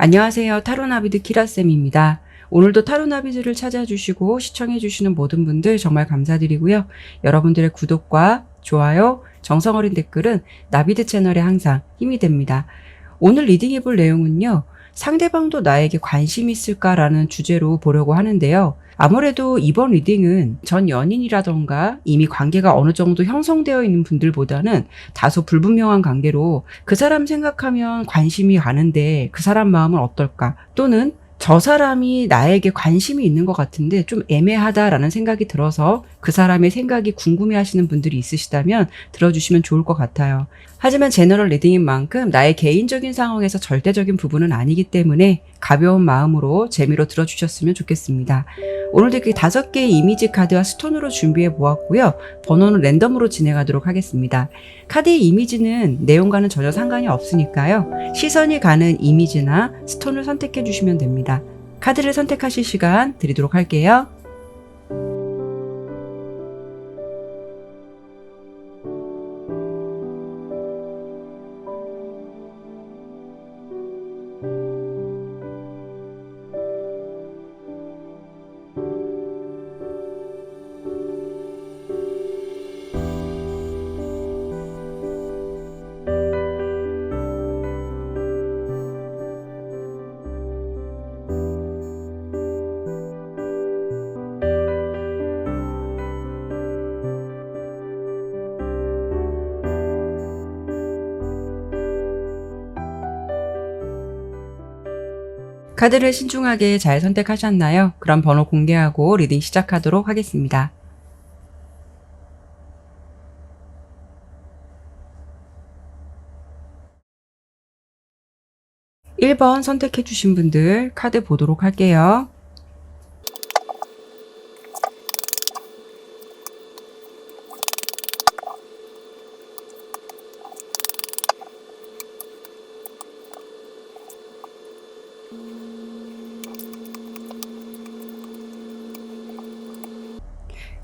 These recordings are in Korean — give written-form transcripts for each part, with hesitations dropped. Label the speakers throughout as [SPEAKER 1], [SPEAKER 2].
[SPEAKER 1] 안녕하세요. 타로나비드 키라쌤입니다. 오늘도 타로나비드를 찾아주시고 시청해주시는 모든 분들 정말 감사드리고요. 여러분들의 구독과 좋아요, 정성어린 댓글은 나비드 채널에 항상 힘이 됩니다. 오늘 리딩해볼 내용은요. 상대방도 나에게 관심이 있을까라는 주제로 보려고 하는데요. 아무래도 이번 리딩은 전 연인이라던가 이미 관계가 어느 정도 형성되어 있는 분들보다는 다소 불분명한 관계로 그 사람 생각하면 관심이 가는데 그 사람 마음은 어떨까? 또는 저 사람이 나에게 관심이 있는 것 같은데 좀 애매하다라는 생각이 들어서 그 사람의 생각이 궁금해 하시는 분들이 있으시다면 들어주시면 좋을 것 같아요. 하지만 제너럴 리딩인 만큼 나의 개인적인 상황에서 절대적인 부분은 아니기 때문에 가벼운 마음으로 재미로 들어주셨으면 좋겠습니다. 오늘도 이렇게 5개의 이미지 카드와 스톤으로 준비해 보았고요. 번호는 랜덤으로 진행하도록 하겠습니다. 카드의 이미지는 내용과는 전혀 상관이 없으니까요. 시선이 가는 이미지나 스톤을 선택해 주시면 됩니다. 카드를 선택하실 시간 드리도록 할게요. 카드를 신중하게 잘 선택하셨나요? 그럼 번호 공개하고 리딩 시작하도록 하겠습니다. 1번 선택해 주신 분들 카드 보도록 할게요.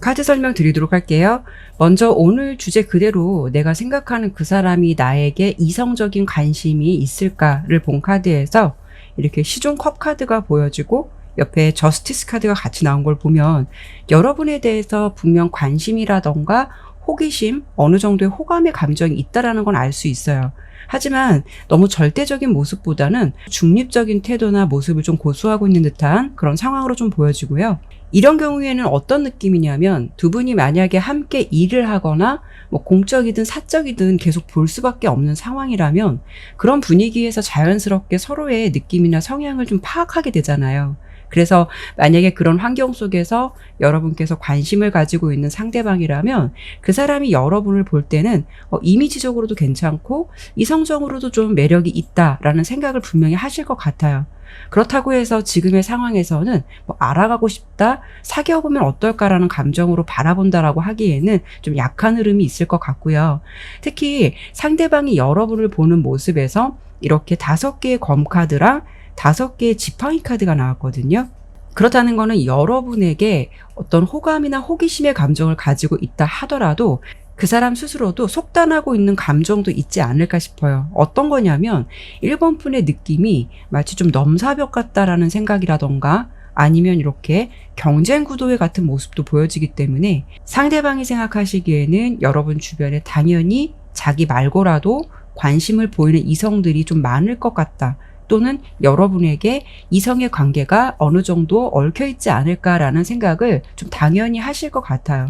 [SPEAKER 1] 카드 설명 드리도록 할게요. 먼저 오늘 주제 그대로 내가 생각하는 그 사람이 나에게 이성적인 관심이 있을까를 본 카드에서 이렇게 시종 컵 카드가 보여지고 옆에 저스티스 카드가 같이 나온 걸 보면 여러분에 대해서 분명 관심이라던가 호기심, 어느 정도의 호감의 감정이 있다라는 건 알 수 있어요. 하지만 너무 절대적인 모습보다는 중립적인 태도나 모습을 좀 고수하고 있는 듯한 그런 상황으로 좀 보여지고요. 이런 경우에는 어떤 느낌이냐면 두 분이 만약에 함께 일을 하거나 뭐 공적이든 사적이든 계속 볼 수밖에 없는 상황이라면 그런 분위기에서 자연스럽게 서로의 느낌이나 성향을 좀 파악하게 되잖아요. 그래서 만약에 그런 환경 속에서 여러분께서 관심을 가지고 있는 상대방이라면 그 사람이 여러분을 볼 때는 이미지적으로도 괜찮고 이성적으로도 좀 매력이 있다라는 생각을 분명히 하실 것 같아요. 그렇다고 해서 지금의 상황에서는 뭐 알아가고 싶다, 사귀어보면 어떨까라는 감정으로 바라본다라고 하기에는 좀 약한 흐름이 있을 것 같고요. 특히 상대방이 여러분을 보는 모습에서 이렇게 5개의 검카드랑 5개의 지팡이 카드가 나왔거든요. 그렇다는 거는 여러분에게 어떤 호감이나 호기심의 감정을 가지고 있다 하더라도 그 사람 스스로도 속단하고 있는 감정도 있지 않을까 싶어요. 어떤 거냐면 1번 분의 느낌이 마치 좀 넘사벽 같다라는 생각이라던가 아니면 이렇게 경쟁 구도의 같은 모습도 보여지기 때문에 상대방이 생각하시기에는 여러분 주변에 당연히 자기 말고라도 관심을 보이는 이성들이 좀 많을 것 같다. 또는 여러분에게 이성의 관계가 어느 정도 얽혀있지 않을까라는 생각을 좀 당연히 하실 것 같아요.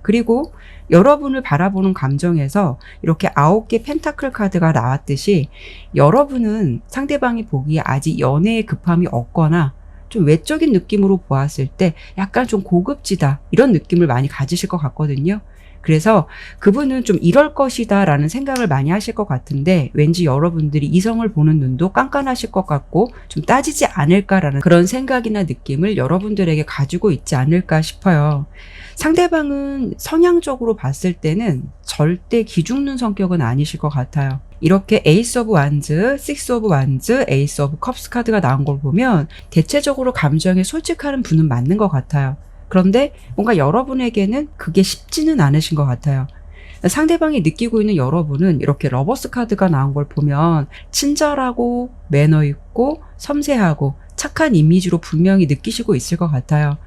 [SPEAKER 1] 그리고 여러분을 바라보는 감정에서 이렇게 9개 펜타클 카드가 나왔듯이 여러분은 상대방이 보기에 아직 연애의 급함이 없거나 좀 외적인 느낌으로 보았을 때 약간 좀 고급지다 이런 느낌을 많이 가지실 것 같거든요. 그래서 그분은 좀 이럴 것이다 라는 생각을 많이 하실 것 같은데 왠지 여러분들이 이성을 보는 눈도 깐깐하실 것 같고 좀 따지지 않을까라는 그런 생각이나 느낌을 여러분들에게 가지고 있지 않을까 싶어요. 상대방은 성향적으로 봤을 때는 절대 기죽는 성격은 아니실 것 같아요. 이렇게 에이스 오브 완즈, 식스 오브 완즈, 에이스 오브 컵스 카드가 나온 걸 보면 대체적으로 감정에 솔직한 분은 맞는 것 같아요. 그런데 뭔가 여러분에게는 그게 쉽지는 않으신 것 같아요. 상대방이 느끼고 있는 여러분은 이렇게 러버스 카드가 나온 걸 보면 친절하고 매너 있고 섬세하고 착한 이미지로 분명히 느끼시고 있을 것 같아요.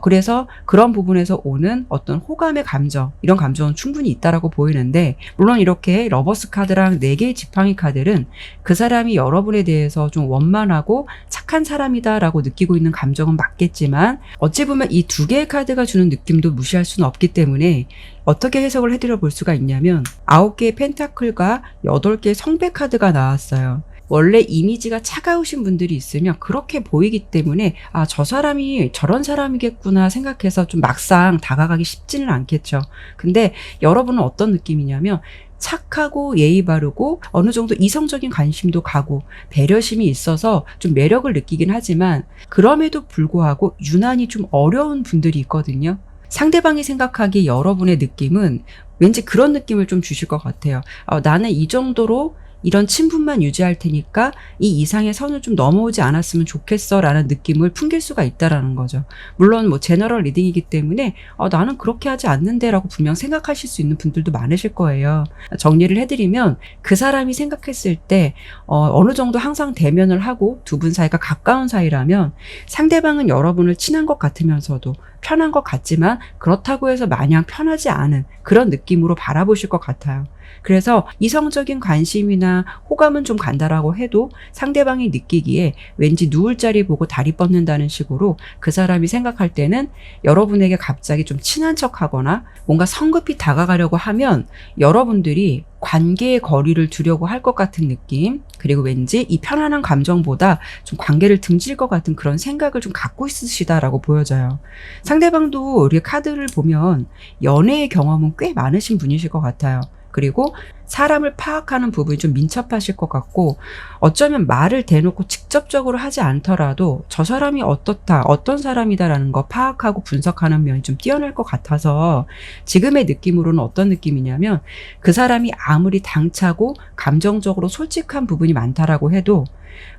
[SPEAKER 1] 그래서 그런 부분에서 오는 어떤 호감의 감정, 이런 감정은 충분히 있다라고 보이는데, 물론 이렇게 러버스 카드랑 4개의 지팡이 카드는 그 사람이 여러분에 대해서 좀 원만하고 착한 사람이다라고 느끼고 있는 감정은 맞겠지만, 어찌 보면 이 2개의 카드가 주는 느낌도 무시할 수는 없기 때문에 어떻게 해석을 해드려 볼 수가 있냐면, 9개의 펜타클과 8개의 성배 카드가 나왔어요. 원래 이미지가 차가우신 분들이 있으면 그렇게 보이기 때문에 저 사람이 저런 사람이겠구나 생각해서 좀 막상 다가가기 쉽지는 않겠죠. 근데 여러분은 어떤 느낌이냐면 착하고 예의 바르고 어느 정도 이성적인 관심도 가고 배려심이 있어서 좀 매력을 느끼긴 하지만, 그럼에도 불구하고 유난히 좀 어려운 분들이 있거든요. 상대방이 생각하기에 여러분의 느낌은 왠지 그런 느낌을 좀 주실 것 같아요. 나는 이 정도로 이런 친분만 유지할 테니까 이 이상의 선을 좀 넘어오지 않았으면 좋겠어 라는 느낌을 풍길 수가 있다라는 거죠. 물론 뭐 제너럴 리딩이기 때문에 나는 그렇게 하지 않는데 라고 분명 생각하실 수 있는 분들도 많으실 거예요. 정리를 해드리면, 그 사람이 생각했을 때 어느 정도 항상 대면을 하고 두 분 사이가 가까운 사이라면 상대방은 여러분을 친한 것 같으면서도 편한 것 같지만 그렇다고 해서 마냥 편하지 않은 그런 느낌으로 바라보실 것 같아요. 그래서 이성적인 관심이나 호감은 좀 간다라고 해도 상대방이 느끼기에 왠지 누울 자리 보고 다리 뻗는다는 식으로 그 사람이 생각할 때는 여러분에게 갑자기 좀 친한 척하거나 뭔가 성급히 다가가려고 하면 여러분들이 관계의 거리를 두려고 할 것 같은 느낌, 그리고 왠지 이 편안한 감정보다 좀 관계를 등질 것 같은 그런 생각을 좀 갖고 있으시다라고 보여져요. 상대방도 우리 카드를 보면 연애의 경험은 꽤 많으신 분이실 것 같아요. 그리고 사람을 파악하는 부분이 좀 민첩하실 것 같고, 어쩌면 말을 대놓고 직접적으로 하지 않더라도 저 사람이 어떻다, 어떤 사람이다라는 거 파악하고 분석하는 면이 좀 뛰어날 것 같아서, 지금의 느낌으로는 어떤 느낌이냐면, 그 사람이 아무리 당차고 감정적으로 솔직한 부분이 많다라고 해도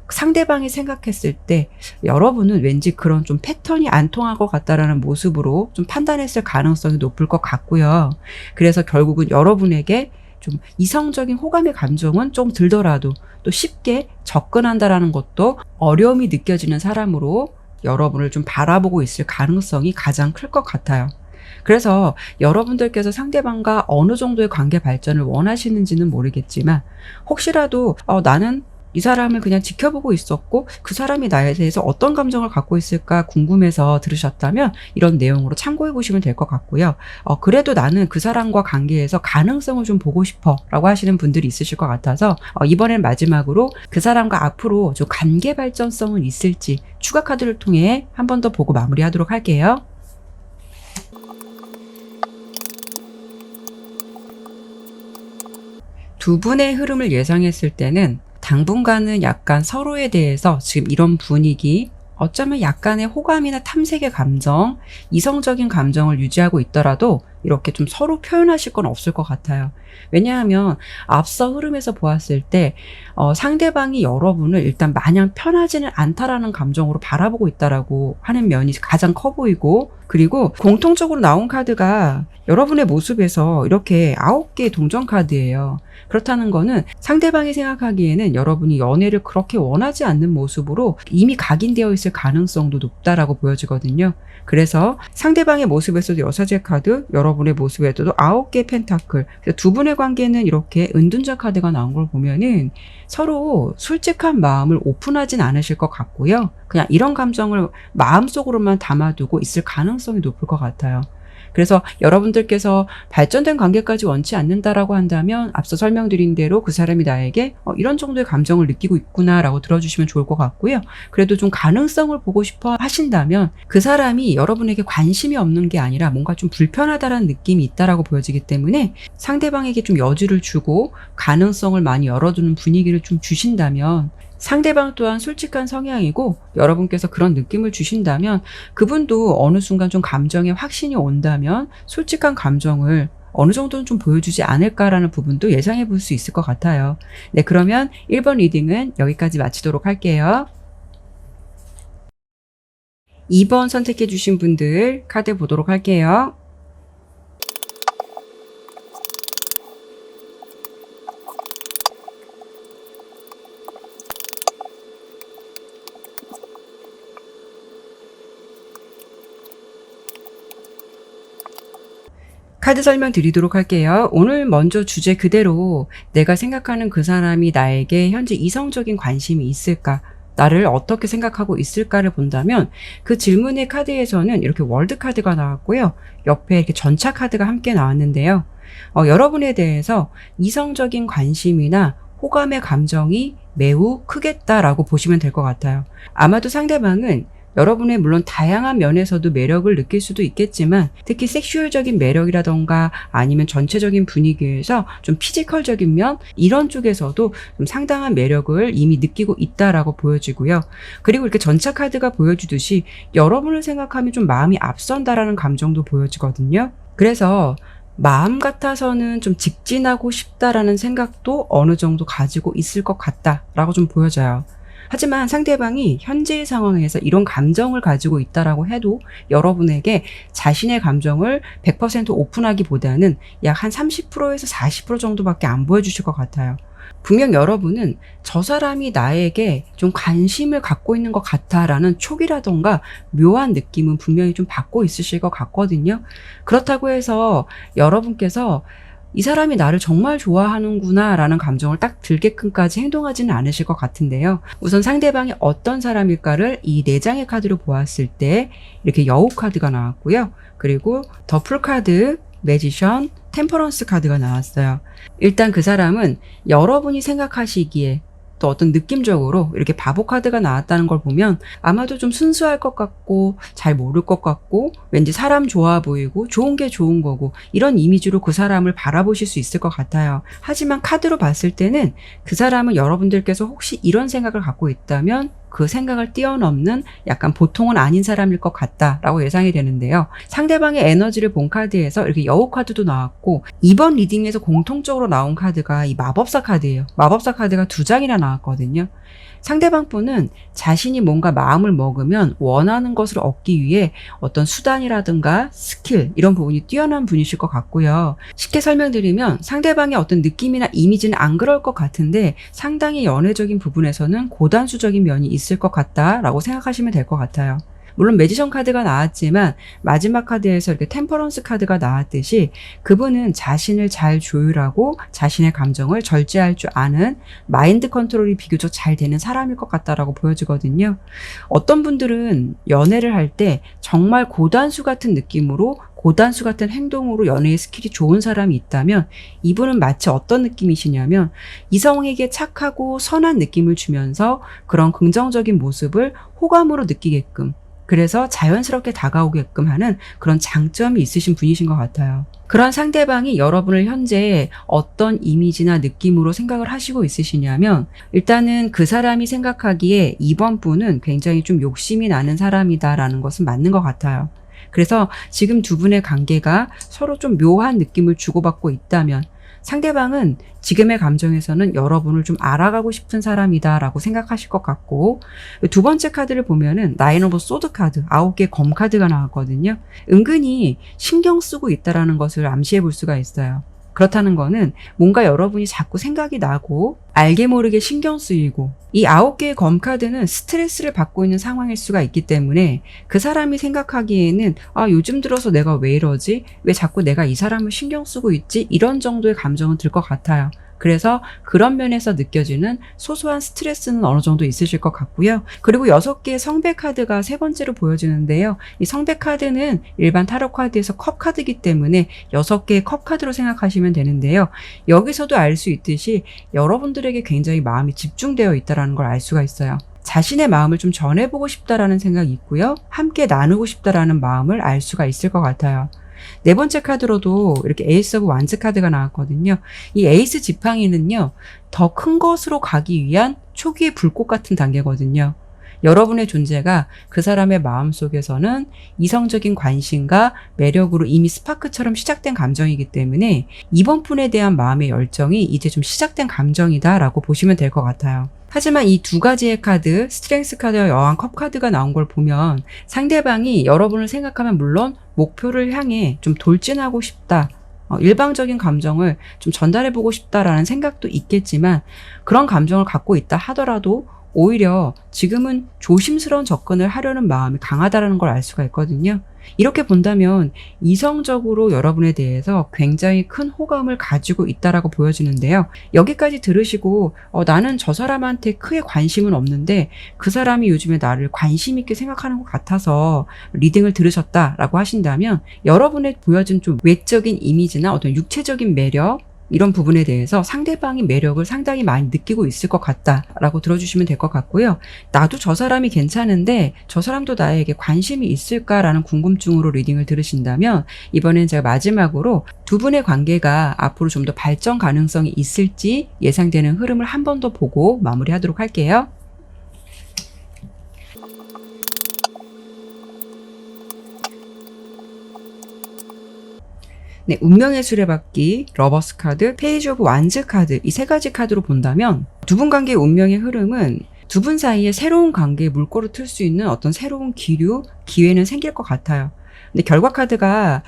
[SPEAKER 1] 상대방이 생각했을 때 여러분은 왠지 그런 좀 패턴이 안 통할 것 같다라는 모습으로 좀 판단했을 가능성이 높을 것 같고요. 그래서 결국은 여러분에게 좀 이성적인 호감의 감정은 좀 들더라도 또 쉽게 접근한다라는 것도 어려움이 느껴지는 사람으로 여러분을 좀 바라보고 있을 가능성이 가장 클 것 같아요. 그래서 여러분들께서 상대방과 어느 정도의 관계 발전을 원하시는지는 모르겠지만, 혹시라도 나는 이 사람을 그냥 지켜보고 있었고 그 사람이 나에 대해서 어떤 감정을 갖고 있을까 궁금해서 들으셨다면 이런 내용으로 참고해 보시면 될 것 같고요. 그래도 나는 그 사람과 관계에서 가능성을 좀 보고 싶어 라고 하시는 분들이 있으실 것 같아서 이번엔 마지막으로 그 사람과 앞으로 좀 관계 발전성은 있을지 추가 카드를 통해 한 번 더 보고 마무리하도록 할게요. 두 분의 흐름을 예상했을 때는 당분간은 약간 서로에 대해서 지금 이런 분위기, 어쩌면 약간의 호감이나 탐색의 감정, 이성적인 감정을 유지하고 있더라도 이렇게 좀 서로 표현하실 건 없을 것 같아요. 왜냐하면 앞서 흐름에서 보았을 때 상대방이 여러분을 일단 마냥 편하지는 않다라는 감정으로 바라보고 있다라고 하는 면이 가장 커 보이고, 그리고 공통적으로 나온 카드가 여러분의 모습에서 이렇게 9개의 동전 카드예요. 그렇다는 거는 상대방이 생각하기에는 여러분이 연애를 그렇게 원하지 않는 모습으로 이미 각인되어 있을 가능성도 높다라고 보여지거든요. 그래서 상대방의 모습에서도 여사제 카드, 여러분의 모습에서도 9개의 펜타클, 두 분의 관계는 이렇게 은둔자 카드가 나온 걸 보면은 서로 솔직한 마음을 오픈하진 않으실 것 같고요. 그냥 이런 감정을 마음속으로만 담아두고 있을 가능성이 높을 것 같아요. 그래서 여러분들께서 발전된 관계까지 원치 않는다라고 한다면 앞서 설명드린 대로 그 사람이 나에게 이런 정도의 감정을 느끼고 있구나라고 들어주시면 좋을 것 같고요. 그래도 좀 가능성을 보고 싶어 하신다면 그 사람이 여러분에게 관심이 없는 게 아니라 뭔가 좀 불편하다라는 느낌이 있다라고 보여지기 때문에 상대방에게 좀 여지를 주고 가능성을 많이 열어두는 분위기를 좀 주신다면, 상대방 또한 솔직한 성향이고 여러분께서 그런 느낌을 주신다면 그분도 어느 순간 좀 감정에 확신이 온다면 솔직한 감정을 어느 정도는 좀 보여주지 않을까라는 부분도 예상해 볼 수 있을 것 같아요. 네, 그러면 1번 리딩은 여기까지 마치도록 할게요. 2번 선택해 주신 분들 카드 보도록 할게요. 카드 설명 드리도록 할게요. 오늘 먼저 주제 그대로 내가 생각하는 그 사람이 나에게 현재 이성적인 관심이 있을까? 나를 어떻게 생각하고 있을까를 본다면 그 질문의 카드에서는 이렇게 월드 카드가 나왔고요. 옆에 이렇게 전차 카드가 함께 나왔는데요. 여러분에 대해서 이성적인 관심이나 호감의 감정이 매우 크겠다라고 보시면 될 것 같아요. 아마도 상대방은 여러분의 물론 다양한 면에서도 매력을 느낄 수도 있겠지만 특히 섹슈얼적인 매력이라던가 아니면 전체적인 분위기에서 좀 피지컬적인 면 이런 쪽에서도 좀 상당한 매력을 이미 느끼고 있다라고 보여지고요. 그리고 이렇게 전차 카드가 보여주듯이 여러분을 생각하면 좀 마음이 앞선다라는 감정도 보여지거든요. 그래서 마음 같아서는 좀 직진하고 싶다라는 생각도 어느 정도 가지고 있을 것 같다라고 좀 보여져요. 하지만 상대방이 현재의 상황에서 이런 감정을 가지고 있다라고 해도 여러분에게 자신의 감정을 100% 오픈하기보다는 약 한 30%에서 40% 정도밖에 안 보여주실 것 같아요. 분명 여러분은 저 사람이 나에게 좀 관심을 갖고 있는 것 같아라는 촉이라던가 묘한 느낌은 분명히 좀 받고 있으실 것 같거든요. 그렇다고 해서 여러분께서 이 사람이 나를 정말 좋아하는구나 라는 감정을 딱 들게끔까지 행동하지는 않으실 것 같은데요. 우선 상대방이 어떤 사람일까를 이 4장의 카드로 보았을 때 이렇게 여우 카드가 나왔고요. 그리고 더풀 카드, 매지션, 템퍼런스 카드가 나왔어요. 일단 그 사람은 여러분이 생각하시기에 또 어떤 느낌적으로 이렇게 바보 카드가 나왔다는 걸 보면 아마도 좀 순수할 것 같고 잘 모를 것 같고 왠지 사람 좋아 보이고 좋은 게 좋은 거고 이런 이미지로 그 사람을 바라보실 수 있을 것 같아요. 하지만 카드로 봤을 때는 그 사람은 여러분들께서 혹시 이런 생각을 갖고 있다면 그 생각을 뛰어넘는 약간 보통은 아닌 사람일 것 같다라고 예상이 되는데요. 상대방의 에너지를 본 카드에서 이렇게 여우 카드도 나왔고 이번 리딩에서 공통적으로 나온 카드가 이 마법사 카드예요. 마법사 카드가 2장이나 나왔거든요. 상대방 분은 자신이 뭔가 마음을 먹으면 원하는 것을 얻기 위해 어떤 수단이라든가 스킬 이런 부분이 뛰어난 분이실 것 같고요. 쉽게 설명드리면 상대방의 어떤 느낌이나 이미지는 안 그럴 것 같은데 상당히 연애적인 부분에서는 고단수적인 면이 있을 것 같다라고 생각하시면 될 것 같아요. 물론 매지션 카드가 나왔지만 마지막 카드에서 이렇게 템퍼런스 카드가 나왔듯이 그분은 자신을 잘 조율하고 자신의 감정을 절제할 줄 아는 마인드 컨트롤이 비교적 잘 되는 사람일 것 같다라고 보여지거든요. 어떤 분들은 연애를 할 때 정말 고단수 같은 느낌으로 고단수 같은 행동으로 연애의 스킬이 좋은 사람이 있다면 이분은 마치 어떤 느낌이시냐면 이성에게 착하고 선한 느낌을 주면서 그런 긍정적인 모습을 호감으로 느끼게끔 그래서 자연스럽게 다가오게끔 하는 그런 장점이 있으신 분이신 것 같아요. 그런 상대방이 여러분을 현재 어떤 이미지나 느낌으로 생각을 하시고 있으시냐면 일단은 그 사람이 생각하기에 이번 분은 굉장히 좀 욕심이 나는 사람이다라는 것은 맞는 것 같아요. 그래서 지금 두 분의 관계가 서로 좀 묘한 느낌을 주고받고 있다면 상대방은 지금의 감정에서는 여러분을 좀 알아가고 싶은 사람이다라고 생각하실 것 같고 2번째 카드를 보면은 나인 오브 소드 카드 9개의 검 카드가 나왔거든요. 은근히 신경 쓰고 있다라는 것을 암시해 볼 수가 있어요. 그렇다는 거는 뭔가 여러분이 자꾸 생각이 나고 알게 모르게 신경 쓰이고 이 9개의 검 카드는 스트레스를 받고 있는 상황일 수가 있기 때문에 그 사람이 생각하기에는 요즘 들어서 내가 왜 이러지? 왜 자꾸 내가 이 사람을 신경 쓰고 있지? 이런 정도의 감정은 들 것 같아요. 그래서 그런 면에서 느껴지는 소소한 스트레스는 어느 정도 있으실 것 같고요. 그리고 6개의 성배 카드가 3번째로 보여지는데요. 이 성배 카드는 일반 타로 카드에서 컵 카드이기 때문에 6개의 컵 카드로 생각하시면 되는데요. 여기서도 알 수 있듯이 여러분들에게 굉장히 마음이 집중되어 있다는 걸 알 수가 있어요. 자신의 마음을 좀 전해보고 싶다라는 생각이 있고요. 함께 나누고 싶다라는 마음을 알 수가 있을 것 같아요. 4번째 카드로도 이렇게 에이스 오브 완즈 카드가 나왔거든요. 이 에이스 지팡이는요, 더 큰 것으로 가기 위한 초기의 불꽃 같은 단계거든요. 여러분의 존재가 그 사람의 마음속에서는 이성적인 관심과 매력으로 이미 스파크처럼 시작된 감정이기 때문에 이번 분에 대한 마음의 열정이 이제 좀 시작된 감정이다라고 보시면 될 것 같아요. 하지만 이 2가지의 카드, 스트렝스 카드와 여왕 컵 카드가 나온 걸 보면 상대방이 여러분을 생각하면 물론 목표를 향해 좀 돌진하고 싶다. 일방적인 감정을 좀 전달해보고 싶다라는 생각도 있겠지만 그런 감정을 갖고 있다 하더라도 오히려 지금은 조심스러운 접근을 하려는 마음이 강하다는 걸 알 수가 있거든요. 이렇게 본다면 이성적으로 여러분에 대해서 굉장히 큰 호감을 가지고 있다라고 보여지는데요. 여기까지 들으시고 나는 저 사람한테 크게 관심은 없는데 그 사람이 요즘에 나를 관심 있게 생각하는 것 같아서 리딩을 들으셨다라고 하신다면 여러분의 보여진 좀 외적인 이미지나 어떤 육체적인 매력 이런 부분에 대해서 상대방이 매력을 상당히 많이 느끼고 있을 것 같다라고 들어주시면 될 것 같고요. 나도 저 사람이 괜찮은데 저 사람도 나에게 관심이 있을까라는 궁금증으로 리딩을 들으신다면 이번엔 제가 마지막으로 두 분의 관계가 앞으로 좀 더 발전 가능성이 있을지 예상되는 흐름을 한 번 더 보고 마무리하도록 할게요. 네, 운명의 수레바퀴, 러버스 카드, 페이지 오브 완즈 카드 이 세 가지 카드로 본다면 두 분 관계의 운명의 흐름은 두 분 사이에 새로운 관계에 물꼬를 틀 수 있는 어떤 새로운 기류, 기회는 생길 것 같아요. 근데 결과 카드가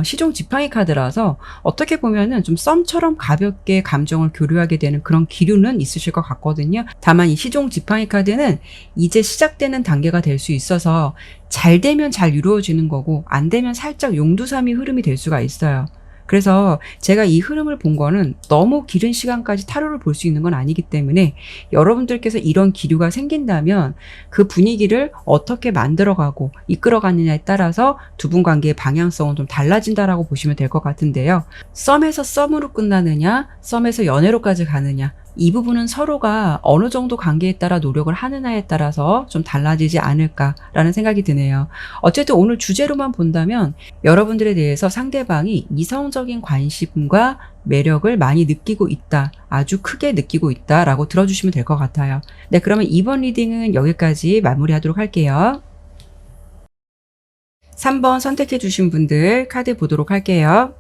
[SPEAKER 1] 시종 지팡이 카드라서 어떻게 보면은 좀 썸처럼 가볍게 감정을 교류하게 되는 그런 기류는 있으실 것 같거든요. 다만 이 시종 지팡이 카드는 이제 시작되는 단계가 될 수 있어서 잘 되면 잘 이루어지는 거고 안 되면 살짝 용두사미 흐름이 될 수가 있어요. 그래서 제가 이 흐름을 본 거는 너무 길은 시간까지 타로를 볼 수 있는 건 아니기 때문에 여러분들께서 이런 기류가 생긴다면 그 분위기를 어떻게 만들어가고 이끌어가느냐에 따라서 두 분 관계의 방향성은 좀 달라진다라고 보시면 될 것 같은데요. 썸에서 썸으로 끝나느냐, 썸에서 연애로까지 가느냐 이 부분은 서로가 어느 정도 관계에 따라 노력을 하느냐에 따라서 좀 달라지지 않을까라는 생각이 드네요. 어쨌든 오늘 주제로만 본다면 여러분들에 대해서 상대방이 이성적인 관심과 매력을 많이 느끼고 있다. 아주 크게 느끼고 있다라고 들어주시면 될 것 같아요. 네, 그러면 이번 리딩은 여기까지 마무리하도록 할게요. 3번 선택해 주신 분들 카드 보도록 할게요.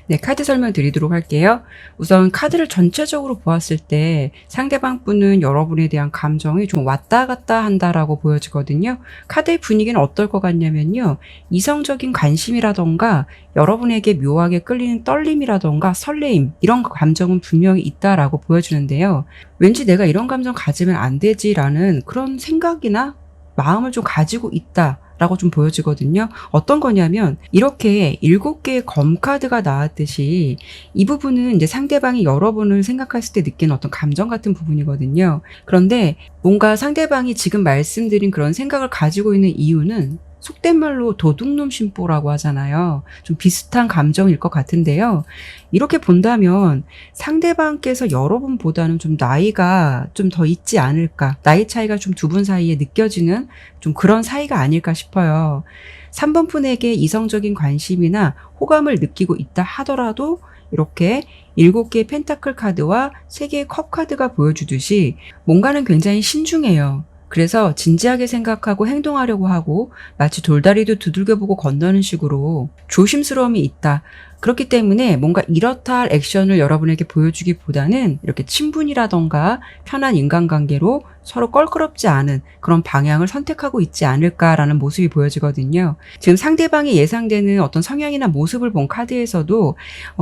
[SPEAKER 1] 네, 카드 설명 드리도록 할게요. 우선 카드를 전체적으로 보았을 때 상대방 분은 여러분에 대한 감정이 좀 왔다 갔다 한다라고 보여지거든요. 카드의 분위기는 어떨 것 같냐면요. 이성적인 관심이라던가 여러분에게 묘하게 끌리는 떨림이라던가 설레임 이런 감정은 분명히 있다라고 보여주는데요. 왠지 내가 이런 감정 가지면 안 되지라는 그런 생각이나 마음을 좀 가지고 있다. 라고 좀 보여지거든요. 어떤 거냐면 이렇게 7개의 검카드가 나왔듯이 이 부분은 이제 상대방이 여러분을 생각했을 때 느끼는 어떤 감정 같은 부분이거든요. 그런데 뭔가 상대방이 지금 말씀드린 그런 생각을 가지고 있는 이유는 속된 말로 도둑놈 심보라고 하잖아요. 좀 비슷한 감정일 것 같은데요. 이렇게 본다면 상대방께서 여러분보다는 좀 나이가 좀 더 있지 않을까. 나이 차이가 좀 두 분 사이에 느껴지는 좀 그런 사이가 아닐까 싶어요. 3번 분에게 이성적인 관심이나 호감을 느끼고 있다 하더라도 이렇게 7개의 펜타클 카드와 3개의 컵 카드가 보여주듯이 뭔가는 굉장히 신중해요. 그래서 진지하게 생각하고 행동하려고 하고 마치 돌다리도 두들겨보고 건너는 식으로 조심스러움이 있다. 그렇기 때문에 뭔가 이렇다 할 액션을 여러분에게 보여주기보다는 이렇게 친분이라던가 편한 인간관계로 서로 껄끄럽지 않은 그런 방향을 선택하고 있지 않을까라는 모습이 보여지거든요. 지금 상대방이 예상되는 어떤 성향이나 모습을 본 카드에서도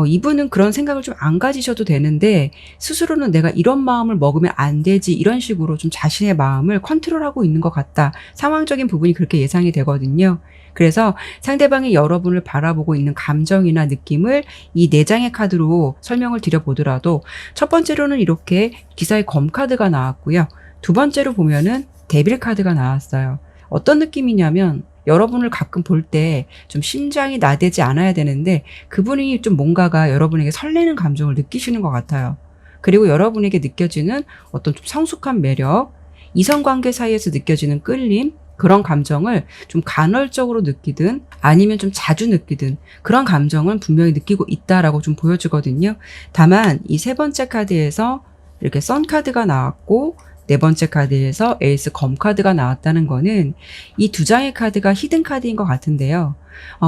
[SPEAKER 1] 이분은 그런 생각을 좀 안 가지셔도 되는데 스스로는 내가 이런 마음을 먹으면 안 되지 이런 식으로 좀 자신의 마음을 컨트롤하고 있는 것 같다. 상황적인 부분이 그렇게 예상이 되거든요. 그래서 상대방이 여러분을 바라보고 있는 감정이나 느낌을 이 4장의 카드로 설명을 드려보더라도 첫 번째로는 이렇게 기사의 검카드가 나왔고요. 두 번째로 보면은 데빌 카드가 나왔어요. 어떤 느낌이냐면 여러분을 가끔 볼 때 좀 심장이 나대지 않아야 되는데 그분이 좀 뭔가가 여러분에게 설레는 감정을 느끼시는 것 같아요. 그리고 여러분에게 느껴지는 어떤 좀 성숙한 매력, 이성관계 사이에서 느껴지는 끌림, 그런 감정을 좀 간헐적으로 느끼든 아니면 좀 자주 느끼든 그런 감정은 분명히 느끼고 있다라고 좀 보여주거든요. 다만 이 3번째 카드에서 이렇게 선 카드가 나왔고 4번째 카드에서 에이스 검 카드가 나왔다는 거는 이 2장의 카드가 히든 카드인 것 같은데요.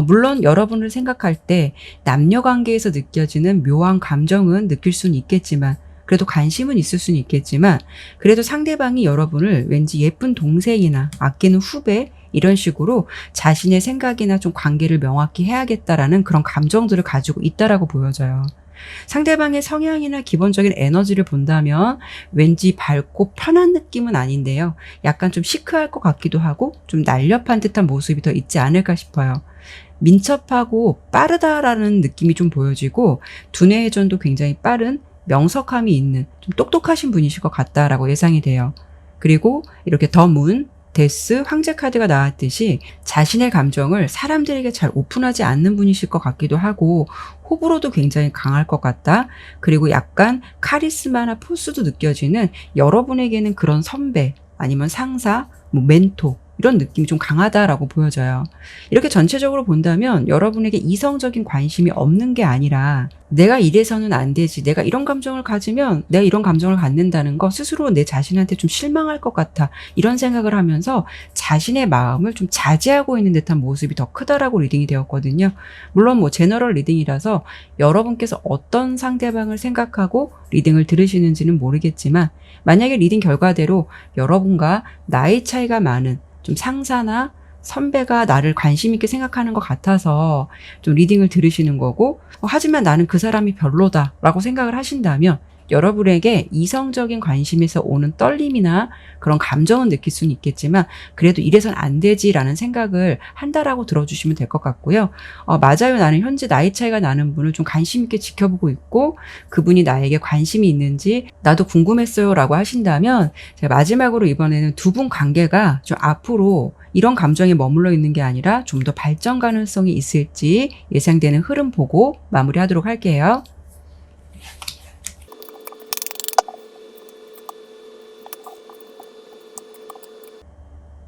[SPEAKER 1] 물론 여러분을 생각할 때 남녀 관계에서 느껴지는 묘한 감정은 느낄 수는 있겠지만 그래도 관심은 있을 수는 있겠지만 그래도 상대방이 여러분을 왠지 예쁜 동생이나 아끼는 후배 이런 식으로 자신의 생각이나 좀 관계를 명확히 해야겠다라는 그런 감정들을 가지고 있다라고 보여져요. 상대방의 성향이나 기본적인 에너지를 본다면 왠지 밝고 편한 느낌은 아닌데요. 약간 좀 시크할 것 같기도 하고 좀 날렵한 듯한 모습이 더 있지 않을까 싶어요. 민첩하고 빠르다라는 느낌이 좀 보여지고 두뇌 회전도 굉장히 빠른 명석함이 있는 좀 똑똑하신 분이실 것 같다라고 예상이 돼요. 그리고 이렇게 더 문, 데스, 황제 카드가 나왔듯이 자신의 감정을 사람들에게 잘 오픈하지 않는 분이실 것 같기도 하고 호불호도 굉장히 강할 것 같다. 그리고 약간 카리스마나 포스도 느껴지는 여러분에게는 그런 선배 아니면 상사, 뭐 멘토 이런 느낌이 좀 강하다라고 보여져요. 이렇게 전체적으로 본다면 여러분에게 이성적인 관심이 없는 게 아니라 내가 이래서는 안 되지. 내가 이런 감정을 가지면 내가 이런 감정을 갖는다는 거 스스로 내 자신한테 좀 실망할 것 같아. 이런 생각을 하면서 자신의 마음을 좀 자제하고 있는 듯한 모습이 더 크다라고 리딩이 되었거든요. 물론 뭐 제너럴 리딩이라서 여러분께서 어떤 상대방을 생각하고 리딩을 들으시는지는 모르겠지만 만약에 리딩 결과대로 여러분과 나이 차이가 많은 좀 상사나 선배가 나를 관심 있게 생각하는 것 같아서 좀 리딩을 들으시는 거고 하지만 나는 그 사람이 별로다라고 생각을 하신다면 여러분에게 이성적인 관심에서 오는 떨림이나 그런 감정은 느낄 수는 있겠지만 그래도 이래선 안 되지라는 생각을 한다라고 들어주시면 될 것 같고요. 맞아요. 나는 현재 나이 차이가 나는 분을 좀 관심 있게 지켜보고 있고 그분이 나에게 관심이 있는지 나도 궁금했어요 라고 하신다면 제가 마지막으로 이번에는 두 분 관계가 좀 앞으로 이런 감정에 머물러 있는 게 아니라 좀 더 발전 가능성이 있을지 예상되는 흐름 보고 마무리하도록 할게요.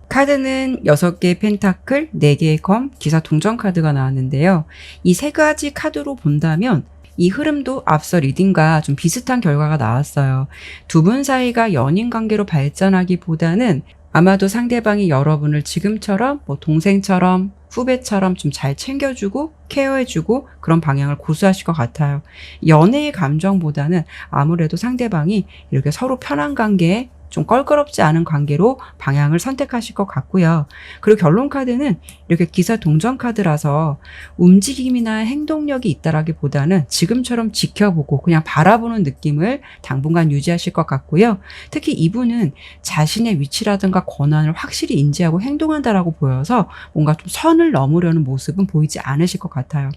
[SPEAKER 1] 카드는 6개의 펜타클, 4개의 검, 기사 동전 카드가 나왔는데요. 이 세 가지 카드로 본다면 이 흐름도 앞서 리딩과 좀 비슷한 결과가 나왔어요. 두 분 사이가 연인 관계로 발전하기보다는 아마도 상대방이 여러분을 지금처럼 뭐 동생처럼 후배처럼 좀 잘 챙겨주고 케어해주고 그런 방향을 고수하실 것 같아요. 연애의 감정보다는 아무래도 상대방이 이렇게 서로 편한 관계에 좀 껄끄럽지 않은 관계로 방향을 선택하실 것 같고요. 그리고 결론 카드는 이렇게 기사 동전 카드라서 움직임이나 행동력이 있다라기보다는 지금처럼 지켜보고 그냥 바라보는 느낌을 당분간 유지하실 것 같고요. 특히 이분은 자신의 위치라든가 권한을 확실히 인지하고 행동한다라고 보여서 뭔가 좀 선을 넘으려는 모습은 보이지 않으실 것 같아요.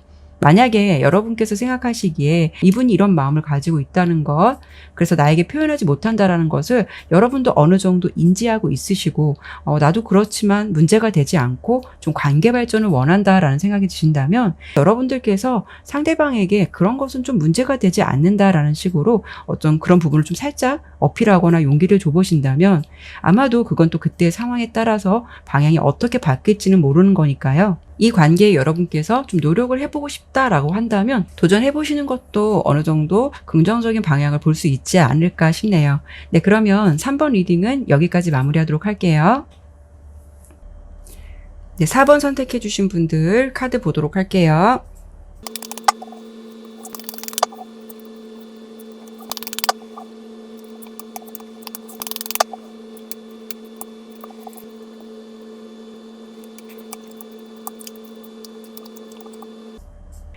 [SPEAKER 1] 만약에 여러분께서 생각하시기에 이분이 이런 마음을 가지고 있다는 것, 그래서 나에게 표현하지 못한다라는 것을 여러분도 어느 정도 인지하고 있으시고 나도 그렇지만 문제가 되지 않고 좀 관계 발전을 원한다라는 생각이 드신다면 여러분들께서 상대방에게 그런 것은 좀 문제가 되지 않는다라는 식으로 어떤 그런 부분을 좀 살짝 어필하거나 용기를 줘보신다면 아마도 그건 또 그때의 상황에 따라서 방향이 어떻게 바뀔지는 모르는 거니까요. 이 관계에 여러분께서 좀 노력을 해보고 싶다라고 한다면 도전해보시는 것도 어느 정도 긍정적인 방향을 볼 수 있지 않을까 싶네요. 네, 그러면 3번 리딩은 여기까지 마무리하도록 할게요. 네, 4번 선택해주신 분들 카드 보도록 할게요.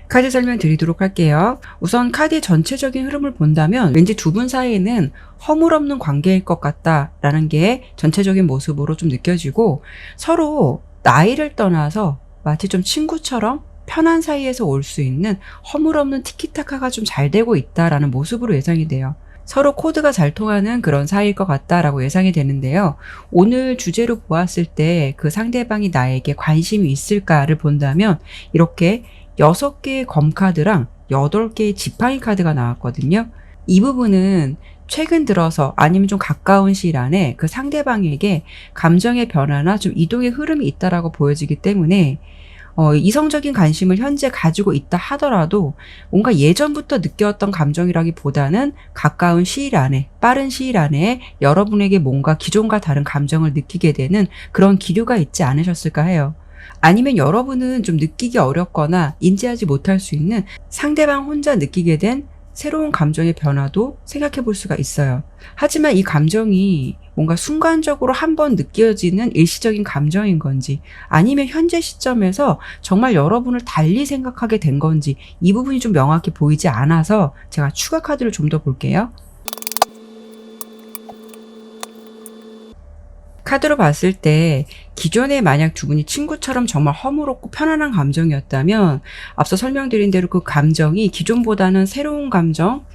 [SPEAKER 1] 카드 설명 드리도록 할게요. 우선 카드의 전체적인 흐름을 본다면 왠지 두 분 사이에는 허물없는 관계일 것 같다라는 게 전체적인 모습으로 좀 느껴지고 서로 나이를 떠나서 마치 좀 친구처럼 편한 사이에서 올 수 있는 허물없는 티키타카가 좀 잘 되고 있다라는 모습으로 예상이 돼요. 서로 코드가 잘 통하는 그런 사이일 것 같다라고 예상이 되는데요. 오늘 주제로 보았을 때 그 상대방이 나에게 관심이 있을까를 본다면 이렇게 6개의 검카드랑 8개의 지팡이 카드가 나왔거든요. 이 부분은 최근 들어서 아니면 좀 가까운 시일 안에 그 상대방에게 감정의 변화나 좀 이동의 흐름이 있다라고 보여지기 때문에 이성적인 관심을 현재 가지고 있다 하더라도 뭔가 예전부터 느꼈던 감정이라기보다는 가까운 시일 안에 빠른 시일 안에 여러분에게 뭔가 기존과 다른 감정을 느끼게 되는 그런 기류가 있지 않으셨을까 해요. 아니면 여러분은 좀 느끼기 어렵거나 인지하지 못할 수 있는 상대방 혼자 느끼게 된 새로운 감정의 변화도 생각해 볼 수가 있어요. 하지만 이 감정이 뭔가 순간적으로 한번 느껴지는 일시적인 감정인 건지 아니면 현재 시점에서 정말 여러분을 달리 생각하게 된 건지 이 부분이 좀 명확히 보이지 않아서 제가 추가 카드를 좀 더 볼게요. 카드로 봤을 때 기존에 만약 두 분이 친구처럼 정말 허물없고 편안한 감정이었다면 앞서 설명드린 대로 그 감정이 기존보다는 새로운 감정,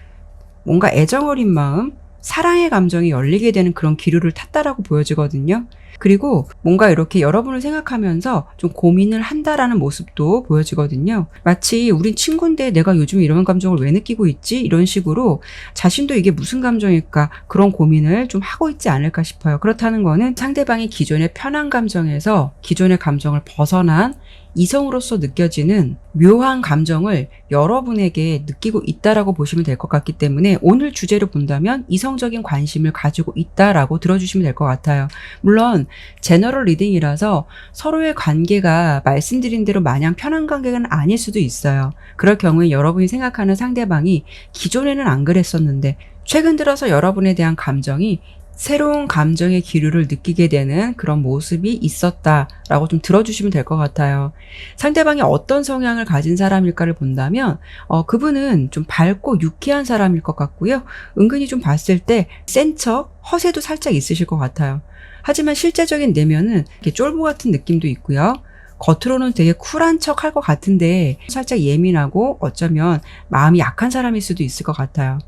[SPEAKER 1] 뭔가 애정 어린 마음, 사랑의 감정이 열리게 되는 그런 기류를 탔다라고 보여지거든요. 그리고 뭔가 이렇게 여러분을 생각하면서 좀 고민을 한다라는 모습도 보여지거든요. 마치 우린 친구인데 내가 요즘 이런 감정을 왜 느끼고 있지? 이런 식으로 자신도 이게 무슨 감정일까? 그런 고민을 좀 하고 있지 않을까 싶어요. 그렇다는 거는 상대방이 기존의 편한 감정에서 기존의 감정을 벗어난 이성으로서 느껴지는 묘한 감정을 여러분에게 느끼고 있다라고 보시면 될 것 같기 때문에 오늘 주제를 본다면 이성적인 관심을 가지고 있다라고 들어주시면 될 것 같아요. 물론 제너럴 리딩이라서 서로의 관계가 말씀드린 대로 마냥 편한 관계는 아닐 수도 있어요. 그럴 경우에 여러분이 생각하는 상대방이 기존에는 안 그랬었는데 최근 들어서 여러분에 대한 감정이 새로운 감정의 기류를 느끼게 되는 그런 모습이 있었다라고 좀 들어주시면 될 것 같아요. 상대방이 어떤 성향을 가진 사람일까를 본다면 그분은 좀 밝고 유쾌한 사람일 것 같고요. 은근히 좀 봤을 때 센 척, 허세도 살짝 있으실 것 같아요. 하지만 실제적인 내면은 이렇게 쫄보 같은 느낌도 있고요. 겉으로는 되게 쿨한 척 할 것 같은데 살짝 예민하고 어쩌면 마음이 약한 사람일 수도 있을 것 같아요.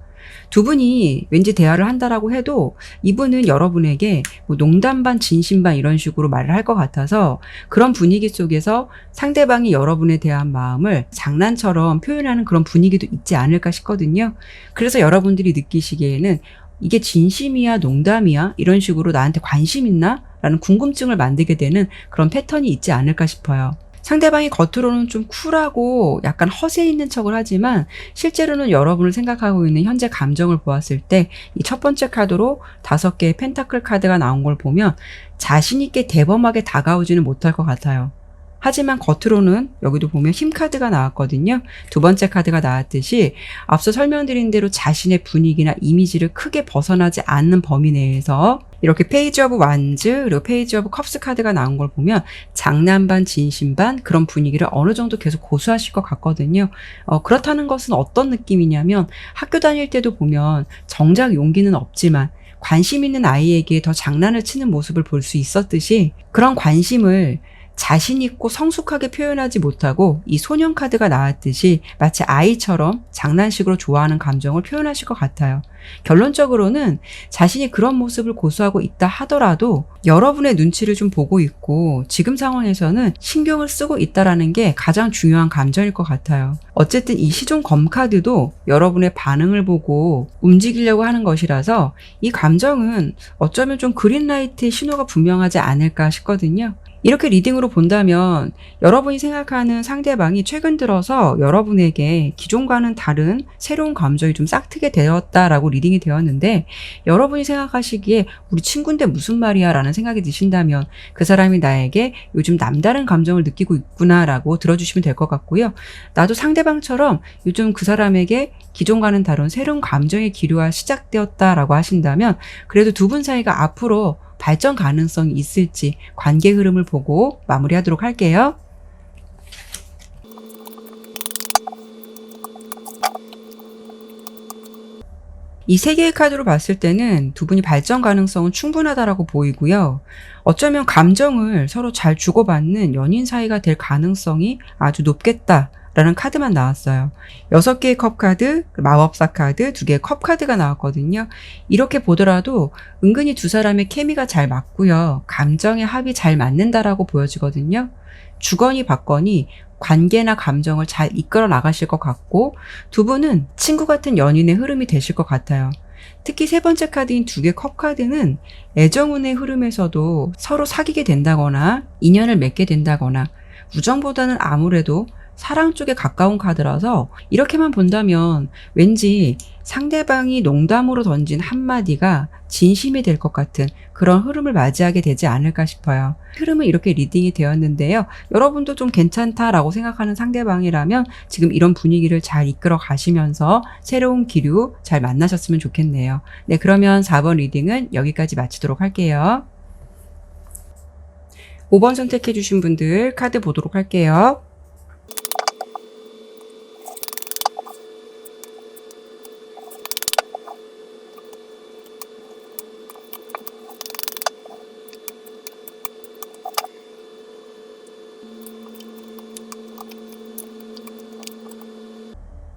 [SPEAKER 1] 두 분이 왠지 대화를 한다라고 해도 이분은 여러분에게 뭐 농담 반 진심 반 이런 식으로 말을 할 것 같아서 그런 분위기 속에서 상대방이 여러분에 대한 마음을 장난처럼 표현하는 그런 분위기도 있지 않을까 싶거든요. 그래서 여러분들이 느끼시기에는 이게 진심이야 농담이야 이런 식으로 나한테 관심 있나? 라는 궁금증을 만들게 되는 그런 패턴이 있지 않을까 싶어요. 상대방이 겉으로는 좀 쿨하고 약간 허세 있는 척을 하지만 실제로는 여러분을 생각하고 있는 현재 감정을 보았을 때 이 첫 번째 카드로 5개의 펜타클 카드가 나온 걸 보면 자신 있게 대범하게 다가오지는 못할 것 같아요. 하지만 겉으로는 여기도 보면 힘 카드가 나왔거든요. 두 번째 카드가 나왔듯이 앞서 설명드린 대로 자신의 분위기나 이미지를 크게 벗어나지 않는 범위 내에서 이렇게 페이지 오브 완즈 그리고 페이지 오브 컵스 카드가 나온 걸 보면 장난 반 진심 반 그런 분위기를 어느 정도 계속 고수하실 것 같거든요. 그렇다는 것은 어떤 느낌이냐면 학교 다닐 때도 보면 정작 용기는 없지만 관심 있는 아이에게 더 장난을 치는 모습을 볼 수 있었듯이 그런 관심을 자신 있고 성숙하게 표현하지 못하고 이 소년 카드가 나왔듯이 마치 아이처럼 장난식으로 좋아하는 감정을 표현하실 것 같아요. 결론적으로는 자신이 그런 모습을 고수하고 있다 하더라도 여러분의 눈치를 좀 보고 있고 지금 상황에서는 신경을 쓰고 있다라는 게 가장 중요한 감정일 것 같아요. 어쨌든 이 시종 검 카드도 여러분의 반응을 보고 움직이려고 하는 것이라서 이 감정은 어쩌면 좀 그린라이트의 신호가 분명하지 않을까 싶거든요. 이렇게 리딩으로 본다면 여러분이 생각하는 상대방이 최근 들어서 여러분에게 기존과는 다른 새로운 감정이 좀 싹트게 되었다라고 리딩이 되었는데 여러분이 생각하시기에 우리 친구인데 무슨 말이야 라는 생각이 드신다면 그 사람이 나에게 요즘 남다른 감정을 느끼고 있구나라고 들어주시면 될 것 같고요. 나도 상대방처럼 요즘 그 사람에게 기존과는 다른 새로운 감정의 기류가 시작되었다라고 하신다면 그래도 두 분 사이가 앞으로 발전 가능성이 있을지 관계 흐름을 보고 마무리하도록 할게요. 이 3개의 카드로 봤을 때는 두 분이 발전 가능성은 충분하다라고 보이고요. 어쩌면 감정을 서로 잘 주고받는 연인 사이가 될 가능성이 아주 높겠다. 라는 카드만 나왔어요. 6개의 컵 카드, 마법사 카드, 2개의 컵 카드가 나왔거든요. 이렇게 보더라도 은근히 두 사람의 케미가 잘 맞고요. 감정의 합이 잘 맞는다라고 보여지거든요. 주거니 받거니 관계나 감정을 잘 이끌어 나가실 것 같고 두 분은 친구 같은 연인의 흐름이 되실 것 같아요. 특히 세 번째 카드인 2개 컵 카드는 애정운의 흐름에서도 서로 사귀게 된다거나 인연을 맺게 된다거나 우정보다는 아무래도 사랑 쪽에 가까운 카드라서 이렇게만 본다면 왠지 상대방이 농담으로 던진 한마디가 진심이 될 것 같은 그런 흐름을 맞이하게 되지 않을까 싶어요. 흐름은 이렇게 리딩이 되었는데요. 여러분도 좀 괜찮다라고 생각하는 상대방이라면 지금 이런 분위기를 잘 이끌어 가시면서 새로운 기류 잘 만나셨으면 좋겠네요. 네, 그러면 4번 리딩은 여기까지 마치도록 할게요. 5번 선택해 주신 분들 카드 보도록 할게요.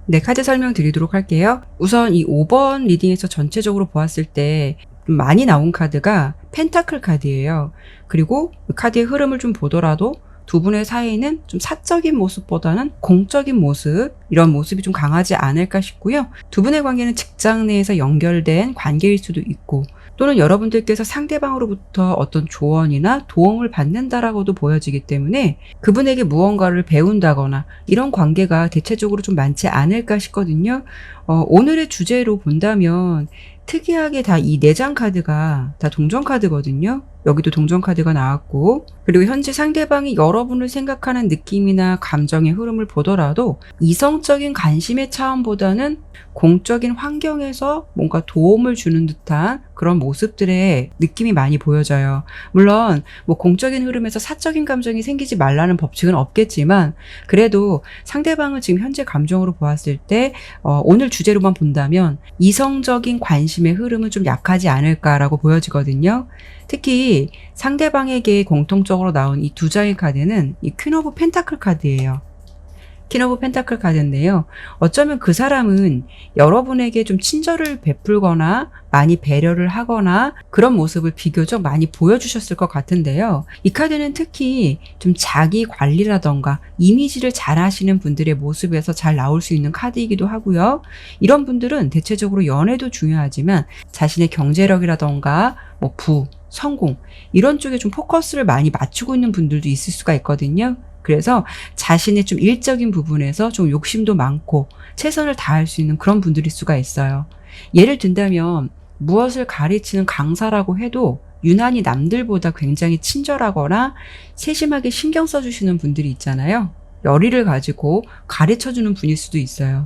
[SPEAKER 1] 네, 카드 설명 드리도록 할게요. 우선 이 5번 리딩에서 전체적으로 보았을 때 좀 많이 나온 카드가 펜타클 카드예요. 그리고 그 카드의 흐름을 좀 보더라도 두 분의 사이는 좀 사적인 모습보다는 공적인 모습, 이런 모습이 좀 강하지 않을까 싶고요. 두 분의 관계는 직장 내에서 연결된 관계일 수도 있고, 또는 여러분들께서 상대방으로부터 어떤 조언이나 도움을 받는다라고도 보여지기 때문에 그분에게 무언가를 배운다거나 이런 관계가 대체적으로 좀 많지 않을까 싶거든요. 오늘의 주제로 본다면 특이하게 다 이 4장 카드가 다 동전 카드거든요. 여기도 동전 카드가 나왔고, 그리고 현재 상대방이 여러분을 생각하는 느낌이나 감정의 흐름을 보더라도 이성적인 관심의 차원보다는 공적인 환경에서 뭔가 도움을 주는 듯한 그런 모습들의 느낌이 많이 보여져요. 물론 뭐 공적인 흐름에서 사적인 감정이 생기지 말라는 법칙은 없겠지만, 그래도 상대방을 지금 현재 감정으로 보았을 때 오늘 주제로만 본다면 이성적인 관심의 흐름은 좀 약하지 않을까라고 보여지거든요. 특히 상대방에게 공통적으로 나온 이 2장의 카드는 이 퀸 오브 펜타클 카드예요. 퀸 오브 펜타클 카드인데요. 어쩌면 그 사람은 여러분에게 좀 친절을 베풀거나 많이 배려를 하거나 그런 모습을 비교적 많이 보여주셨을 것 같은데요. 이 카드는 특히 좀 자기 관리라던가 이미지를 잘 하시는 분들의 모습에서 잘 나올 수 있는 카드이기도 하고요. 이런 분들은 대체적으로 연애도 중요하지만 자신의 경제력이라던가 뭐 성공 이런 쪽에 좀 포커스를 많이 맞추고 있는 분들도 있을 수가 있거든요. 그래서 자신의 좀 일적인 부분에서 좀 욕심도 많고 최선을 다할 수 있는 그런 분들일 수가 있어요. 예를 든다면 무엇을 가르치는 강사라고 해도 유난히 남들보다 굉장히 친절하거나 세심하게 신경 써주시는 분들이 있잖아요. 열의를 가지고 가르쳐주는 분일 수도 있어요.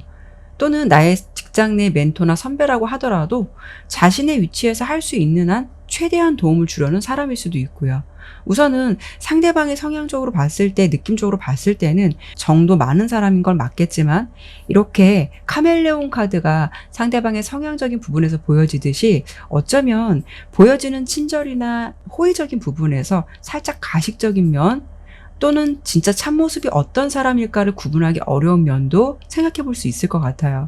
[SPEAKER 1] 또는 나의 직장 내 멘토나 선배라고 하더라도 자신의 위치에서 할 수 있는 한 최대한 도움을 주려는 사람일 수도 있고요. 우선은 상대방의 성향적으로 봤을 때, 느낌적으로 봤을 때는 정도 많은 사람인 걸 맞겠지만, 이렇게 카멜레온 카드가 상대방의 성향적인 부분에서 보여지듯이 어쩌면 보여지는 친절이나 호의적인 부분에서 살짝 가식적인 면, 또는 진짜 참모습이 어떤 사람일까를 구분하기 어려운 면도 생각해 볼 수 있을 것 같아요.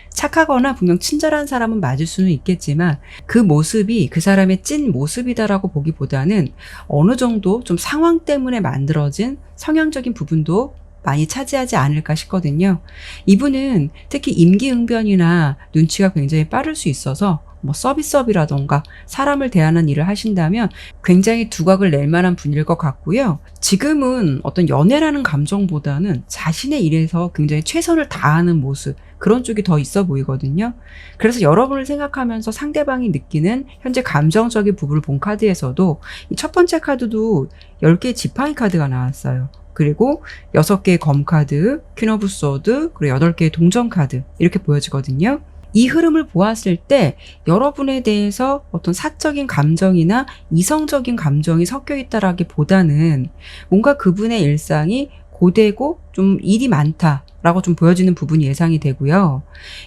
[SPEAKER 1] 착하거나 분명 친절한 사람은 맞을 수는 있겠지만 그 모습이 그 사람의 찐 모습이다라고 보기보다는 어느 정도 좀 상황 때문에 만들어진 성향적인 부분도 많이 차지하지 않을까 싶거든요. 이분은 특히 임기응변이나 눈치가 굉장히 빠를 수 있어서 뭐 서비스업이라던가 사람을 대하는 일을 하신다면 굉장히 두각을 낼 만한 분일 것 같고요. 지금은 어떤 연애라는 감정보다는 자신의 일에서 굉장히 최선을 다하는 모습, 그런 쪽이 더 있어 보이거든요. 그래서 여러분을 생각하면서 상대방이 느끼는 현재 감정적인 부분을 본 카드에서도 이 첫 번째 카드도 10개의 지팡이 카드가 나왔어요. 그리고 6개의 검 카드, 퀸 오브 소드, 그리고 8개의 동전 카드 이렇게 보여지거든요. 이 흐름을 보았을 때 여러분에 대해서 어떤 사적인 감정이나 이성적인 감정이 섞여 있다라기보다는 뭔가 그분의 일상이 고되고 좀 일이 많다라고 좀 보여지는 부분이 예상이 되고요.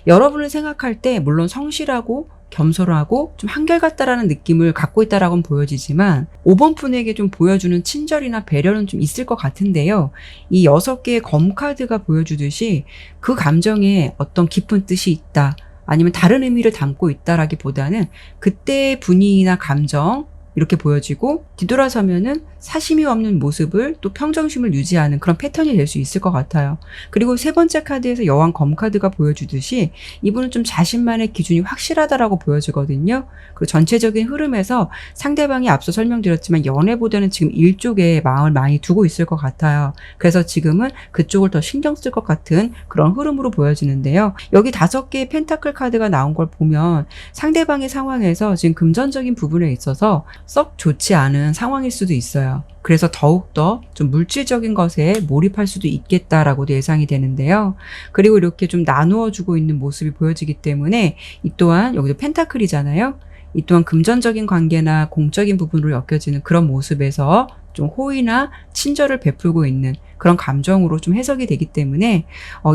[SPEAKER 1] 여러분을 생각할 때 물론 성실하고 겸손하고 좀 한결같다라는 느낌을 갖고 있다라고는 보여지지만 5번 분에게 좀 보여주는 친절이나 배려는 좀 있을 것 같은데요. 이 6개의 검 카드가 보여주듯이 그 감정에 어떤 깊은 뜻이 있다, 아니면 다른 의미를 담고 있다라기보다는 그때의 분위기나 감정 이렇게 보여지고, 뒤돌아서면은 사심이 없는 모습을 또 평정심을 유지하는 그런 패턴이 될 수 있을 것 같아요. 그리고 세 번째 카드에서 여왕 검 카드가 보여주듯이 이분은 좀 자신만의 기준이 확실하다라고 보여지거든요. 그리고 전체적인 흐름에서 상대방이 앞서 설명드렸지만 연애보다는 지금 일 쪽에 마음을 많이 두고 있을 것 같아요. 그래서 지금은 그쪽을 더 신경 쓸 것 같은 그런 흐름으로 보여지는데요. 여기 5개의 펜타클 카드가 나온 걸 보면 상대방의 상황에서 지금 금전적인 부분에 있어서 썩 좋지 않은 상황일 수도 있어요. 그래서 더욱더 좀 물질적인 것에 몰입할 수도 있겠다라고도 예상이 되는데요. 그리고 이렇게 좀 나누어 주고 있는 모습이 보여지기 때문에 이 또한 여기도 펜타클이잖아요. 이 또한 금전적인 관계나 공적인 부분으로 엮여지는 그런 모습에서 좀 호의나 친절을 베풀고 있는 그런 감정으로 좀 해석이 되기 때문에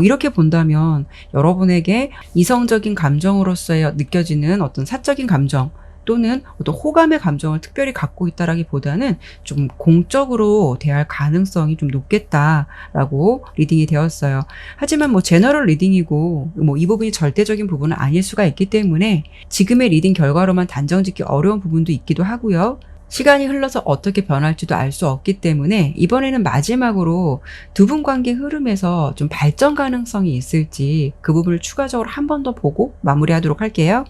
[SPEAKER 1] 이렇게 본다면 여러분에게 이성적인 감정으로서의 느껴지는 어떤 사적인 감정 또는 어떤 호감의 감정을 특별히 갖고 있다라기보다는 좀 공적으로 대할 가능성이 좀 높겠다라고 리딩이 되었어요. 하지만 뭐 제너럴 리딩이고 뭐 이 부분이 절대적인 부분은 아닐 수가 있기 때문에 지금의 리딩 결과로만 단정짓기 어려운 부분도 있기도 하고요. 시간이 흘러서 어떻게 변할지도 알 수 없기 때문에 이번에는 마지막으로 두 분 관계 흐름에서 좀 발전 가능성이 있을지 그 부분을 추가적으로 한 번 더 보고 마무리하도록 할게요.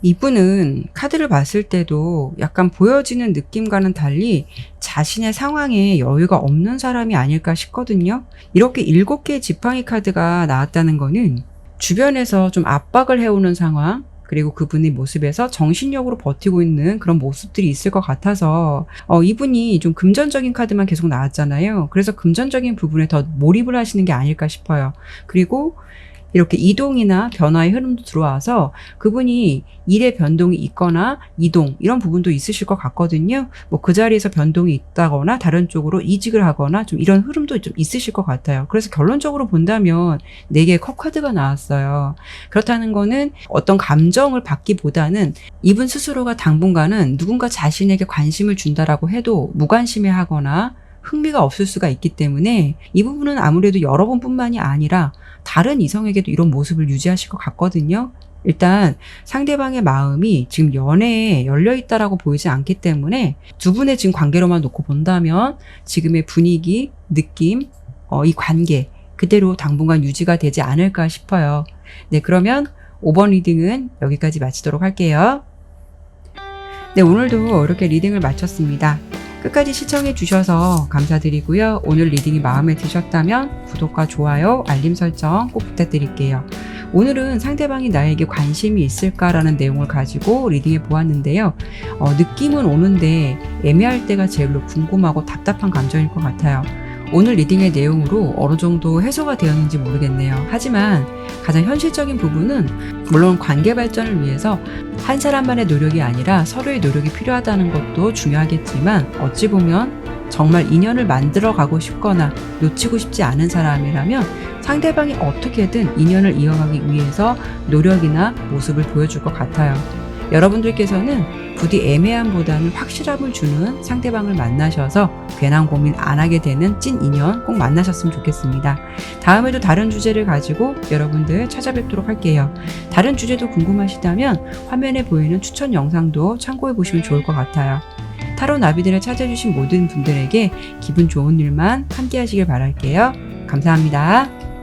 [SPEAKER 1] 이분은 카드를 봤을 때도 약간 보여지는 느낌과는 달리 자신의 상황에 여유가 없는 사람이 아닐까 싶거든요. 이렇게 7개의 지팡이 카드가 나왔다는 거는 주변에서 좀 압박을 해오는 상황, 그리고 그분의 모습에서 정신력으로 버티고 있는 그런 모습들이 있을 것 같아서 이분이 좀 금전적인 카드만 계속 나왔잖아요. 그래서 금전적인 부분에 더 몰입을 하시는 게 아닐까 싶어요. 그리고 이렇게 이동이나 변화의 흐름도 들어와서 그분이 일의 변동이 있거나 이동 이런 부분도 있으실 것 같거든요. 뭐 그 자리에서 변동이 있다거나 다른 쪽으로 이직을 하거나 좀 이런 흐름도 좀 있으실 것 같아요. 그래서 결론적으로 본다면 4개의 컵 카드가 나왔어요. 그렇다는 거는 어떤 감정을 받기보다는 이분 스스로가 당분간은 누군가 자신에게 관심을 준다라고 해도 무관심해 하거나 흥미가 없을 수가 있기 때문에 이 부분은 아무래도 여러분뿐만이 아니라 다른 이성에게도 이런 모습을 유지하실 것 같거든요. 일단 상대방의 마음이 지금 연애에 열려있다라고 보이지 않기 때문에 두 분의 지금 관계로만 놓고 본다면 지금의 분위기, 느낌, 이 관계 그대로 당분간 유지가 되지 않을까 싶어요. 네, 그러면 5번 리딩은 여기까지 마치도록 할게요. 네, 오늘도 이렇게 리딩을 마쳤습니다. 끝까지 시청해 주셔서 감사드리고요. 오늘 리딩이 마음에 드셨다면 구독과 좋아요, 알림 설정 꼭 부탁드릴게요. 오늘은 상대방이 나에게 관심이 있을까라는 내용을 가지고 리딩해 보았는데요. 느낌은 오는데 애매할 때가 제일로 궁금하고 답답한 감정일 것 같아요. 오늘 리딩의 내용으로 어느 정도 해소가 되었는지 모르겠네요. 하지만 가장 현실적인 부분은 물론 관계 발전을 위해서 한 사람만의 노력이 아니라 서로의 노력이 필요하다는 것도 중요하겠지만 어찌 보면 정말 인연을 만들어 가고 싶거나 놓치고 싶지 않은 사람이라면 상대방이 어떻게든 인연을 이어가기 위해서 노력이나 모습을 보여줄 것 같아요. 여러분들께서는 부디 애매함보다는 확실함을 주는 상대방을 만나셔서 괜한 고민 안 하게 되는 찐 인연 꼭 만나셨으면 좋겠습니다. 다음에도 다른 주제를 가지고 여러분들 찾아뵙도록 할게요. 다른 주제도 궁금하시다면 화면에 보이는 추천 영상도 참고해 보시면 좋을 것 같아요. 타로 나비들을 찾아주신 모든 분들에게 기분 좋은 일만 함께 하시길 바랄게요. 감사합니다.